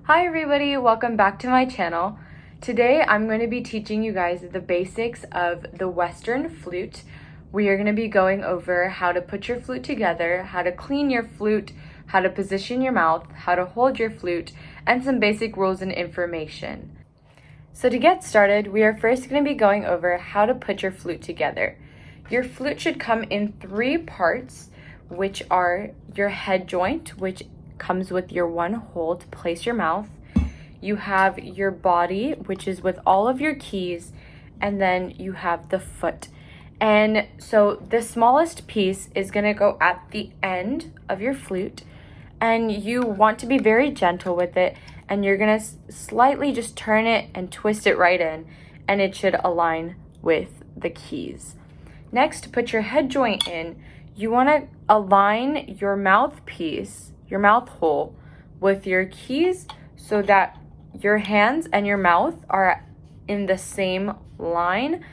Hi everybody, welcome back to my channel. Today I'm going to be teaching you guys the basics of the Western flute. We are going to be going over how to put your flute together, how to clean your flute, how to position your mouth, how to hold your flute, and some basic rules and information. So to get started, we are first going to be going over how to put your flute together. Your flute should come in 3 parts, which are your head joint, which comes with your one hole to place your mouth. You have your body, which is with all of your keys, and then you have the foot. And so the smallest piece is going to go at the end of your flute, and you want to be very gentle with it, and you're going to slightly just turn it and twist it right in, and it should align with the keys. Next, to put your head joint in, you want to align your mouthpiece, your mouth hole, with your keys so that your hands and your mouth are in the same line.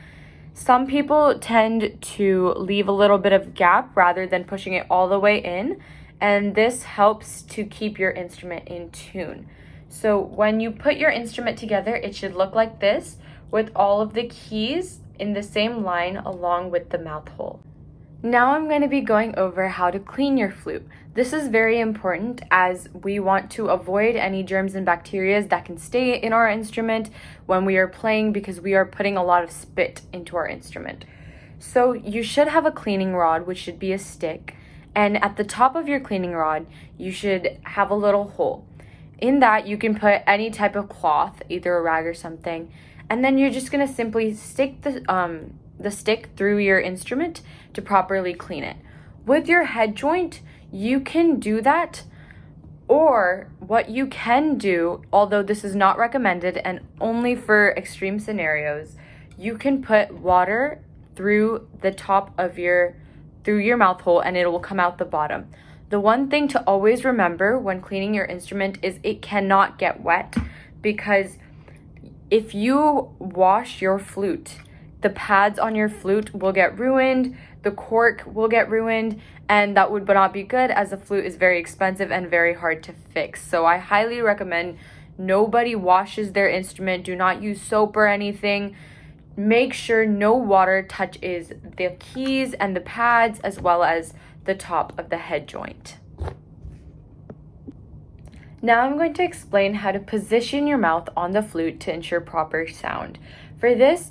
Some people tend to leave a little bit of gap rather than pushing it all the way in, and this helps to keep your instrument in tune. So when you put your instrument together, it should look like this, with all of the keys in the same line along with the mouth hole. Now I'm going to be going over how to clean your flute. This is very important as we want to avoid any germs and bacteria that can stay in our instrument when we are playing, because we are putting a lot of spit into our instrument. So you should have a cleaning rod, which should be a stick, and at the top of your cleaning rod you should have a little hole. In that you can put any type of cloth, either a rag or something, and then you're just going to simply stick the stick through your instrument to properly clean it. With your head joint, you can do that, or what you can do, although this is not recommended and only for extreme scenarios, you can put water through the top of your mouth hole and it will come out the bottom. The one thing to always remember when cleaning your instrument is it cannot get wet, because if you wash your flute, the pads on your flute will get ruined, the cork will get ruined, and that would not be good as the flute is very expensive and very hard to fix. So I highly recommend nobody washes their instrument. Do not use soap or anything. Make sure no water touches the keys and the pads as well as the top of the head joint. Now I'm going to explain how to position your mouth on the flute to ensure proper sound. For this,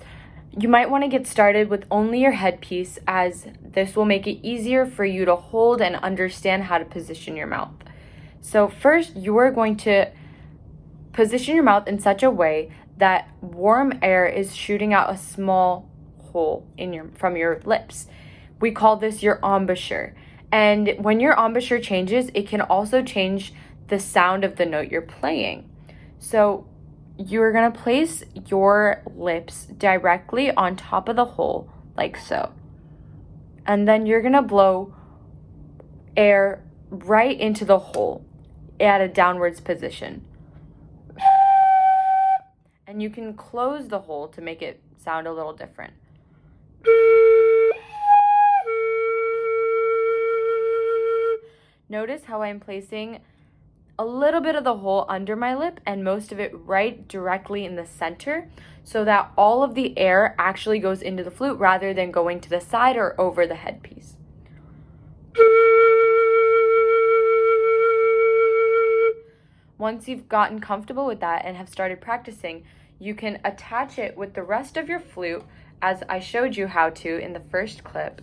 you might want to get started with only your headpiece, as this will make it easier for you to hold and understand how to position your mouth. So first, you are going to position your mouth in such a way that warm air is shooting out a small hole from your lips. We call this your embouchure. And when your embouchure changes, it can also change the sound of the note you're playing. So you're going to place your lips directly on top of the hole, like so. And then you're going to blow air right into the hole at a downwards position. And you can close the hole to make it sound a little different. Notice how I'm placing a little bit of the hole under my lip and most of it right directly in the center, so that all of the air actually goes into the flute rather than going to the side or over the headpiece. Once you've gotten comfortable with that and have started practicing, you can attach it with the rest of your flute as I showed you how to in the first clip,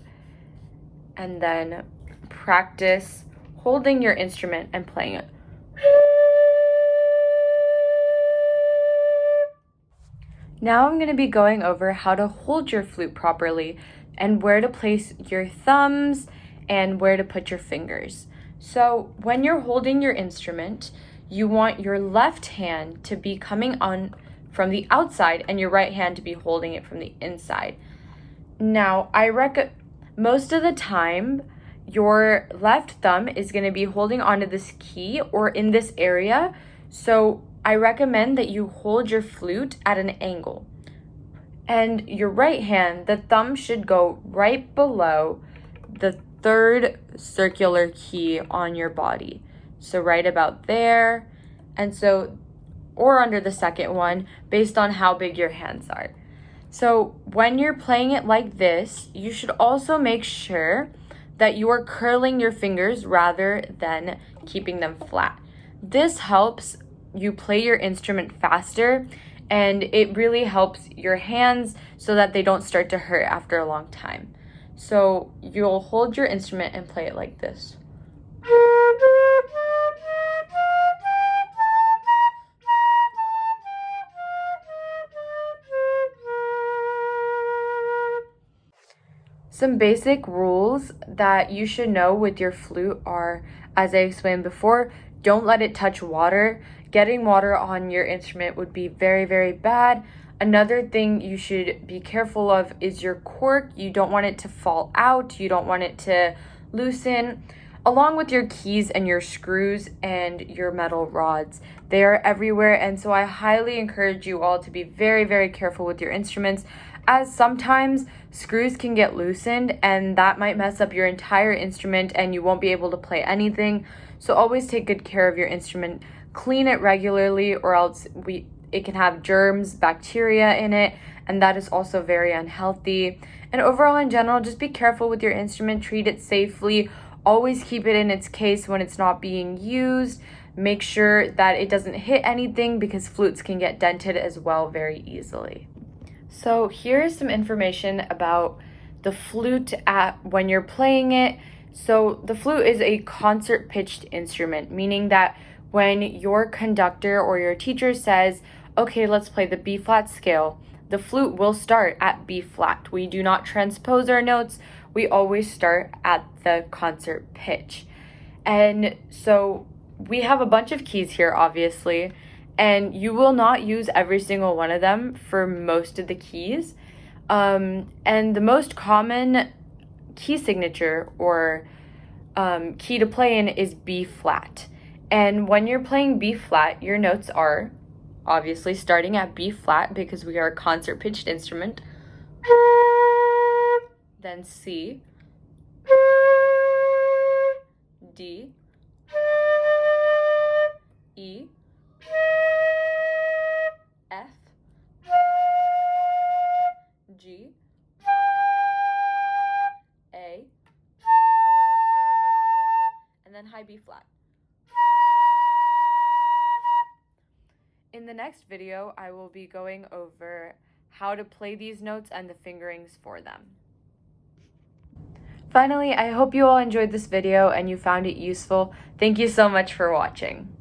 and then practice holding your instrument and playing it. Now I'm going to be going over how to hold your flute properly and where to place your thumbs and where to put your fingers. So when you're holding your instrument, you want your left hand to be coming on from the outside and your right hand to be holding it from the inside. Now, most of the time, your left thumb is going to be holding onto this key or in this area, so I recommend that you hold your flute at an angle. And your right hand, the thumb should go right below the 3rd circular key on your body. So right about there. And so or under the second one based on how big your hands are. So when you're playing it like this, you should also make sure that you are curling your fingers rather than keeping them flat. This helps you play your instrument faster, and it really helps your hands so that they don't start to hurt after a long time. So you'll hold your instrument and play it like this. Some basic rules that you should know with your flute are, as I explained before, don't let it touch water. Getting water on your instrument would be very, very bad. Another thing you should be careful of is your cork. You don't want it to fall out. You don't want it to loosen. Along with your keys and your screws and your metal rods. They are everywhere, and so I highly encourage you all to be very, very careful with your instruments, as sometimes screws can get loosened and that might mess up your entire instrument and you won't be able to play anything. So always take good care of your instrument. Clean it regularly, or else it can have germs, bacteria in it, and that is also very unhealthy. And overall, in general, just be careful with your instrument. Treat it safely. Always keep it in its case when it's not being used. Make sure that it doesn't hit anything, because flutes can get dented as well very easily. So here's some information about the flute when you're playing it. So the flute is a concert pitched instrument, meaning that when your conductor or your teacher says, okay, let's play the B flat scale, the flute will start at B flat. We do not transpose our notes. We always start at the concert pitch. And so we have a bunch of keys here, obviously, and you will not use every single one of them for most of the keys. And the most common key signature or key to play in is B flat. And when you're playing B flat, your notes are obviously starting at B flat because we are a concert pitched instrument. Then C, D, E, F, G, A, and then high B flat. In the next video, I will be going over how to play these notes and the fingerings for them. Finally, I hope you all enjoyed this video and you found it useful. Thank you so much for watching.